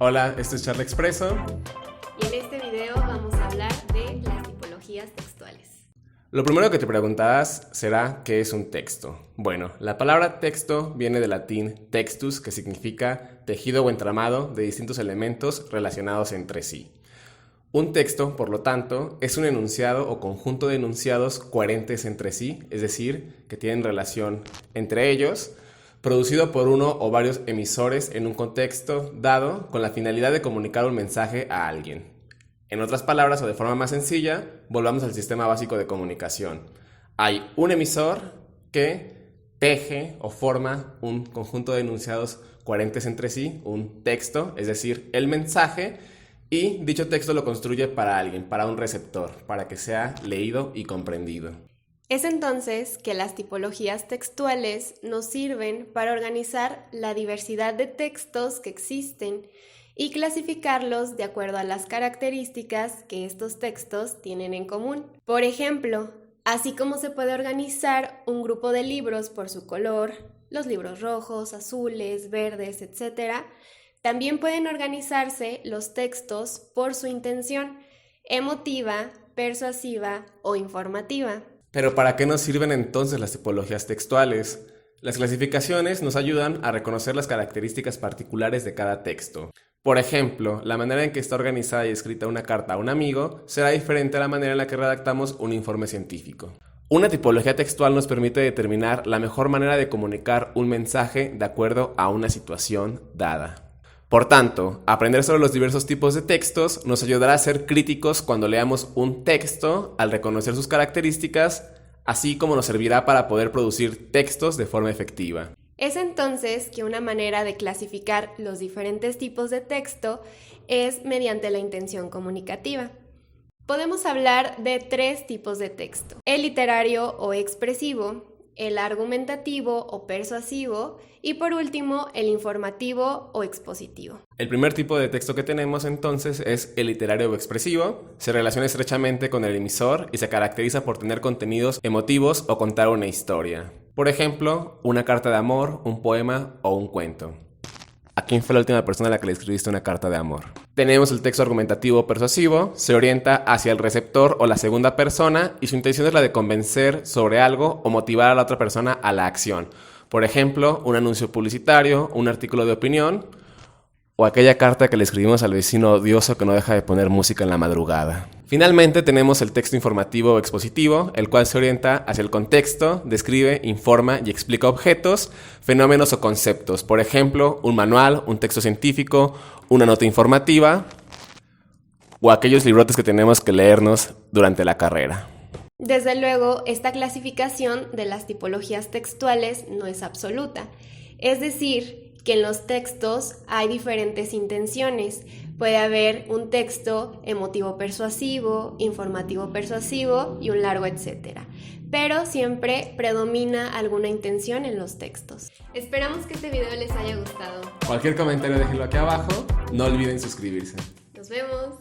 Hola, esto es Charla Expreso. Y en este video vamos a hablar de las tipologías textuales. Lo primero que te preguntarás será ¿qué es un texto? Bueno, la palabra texto viene del latín textus, que significa tejido o entramado de distintos elementos relacionados entre sí. Un texto, por lo tanto, es un enunciado o conjunto de enunciados coherentes entre sí, es decir, que tienen relación entre ellos, producido por uno o varios emisores en un contexto dado con la finalidad de comunicar un mensaje a alguien. En otras palabras, o de forma más sencilla, volvamos al sistema básico de comunicación. Hay un emisor que teje o forma un conjunto de enunciados coherentes entre sí, un texto, es decir, el mensaje, y dicho texto lo construye para alguien, para un receptor, para que sea leído y comprendido. Es entonces que las tipologías textuales nos sirven para organizar la diversidad de textos que existen y clasificarlos de acuerdo a las características que estos textos tienen en común. Por ejemplo, así como se puede organizar un grupo de libros por su color, los libros rojos, azules, verdes, etc., también pueden organizarse los textos por su intención, emotiva, persuasiva o informativa. Pero ¿para qué nos sirven entonces las tipologías textuales? Las clasificaciones nos ayudan a reconocer las características particulares de cada texto. Por ejemplo, la manera en que está organizada y escrita una carta a un amigo será diferente a la manera en la que redactamos un informe científico. Una tipología textual nos permite determinar la mejor manera de comunicar un mensaje de acuerdo a una situación dada. Por tanto, aprender sobre los diversos tipos de textos nos ayudará a ser críticos cuando leamos un texto al reconocer sus características, así como nos servirá para poder producir textos de forma efectiva. Es entonces que una manera de clasificar los diferentes tipos de texto es mediante la intención comunicativa. Podemos hablar de 3 tipos de texto: el literario o expresivo, el argumentativo o persuasivo y por último el informativo o expositivo. El primer tipo de texto que tenemos entonces es el literario o expresivo. Se relaciona estrechamente con el emisor y se caracteriza por tener contenidos emotivos o contar una historia. Por ejemplo, una carta de amor, un poema o un cuento. ¿A quién fue la última persona a la que le escribiste una carta de amor? Tenemos el texto argumentativo o persuasivo, se orienta hacia el receptor o la segunda persona y su intención es la de convencer sobre algo o motivar a la otra persona a la acción. Por ejemplo, un anuncio publicitario, un artículo de opinión o aquella carta que le escribimos al vecino odioso que no deja de poner música en la madrugada. Finalmente tenemos el texto informativo o expositivo, el cual se orienta hacia el contexto, describe, informa y explica objetos, fenómenos o conceptos. Por ejemplo, un manual, un texto científico, una nota informativa o aquellos librotes que tenemos que leernos durante la carrera. Desde luego, esta clasificación de las tipologías textuales no es absoluta, es decir, que en los textos hay diferentes intenciones. Puede haber un texto emotivo persuasivo, informativo persuasivo y un largo etcétera. Pero siempre predomina alguna intención en los textos. Esperamos que este video les haya gustado. Cualquier comentario déjenlo aquí abajo. No olviden suscribirse. Nos vemos.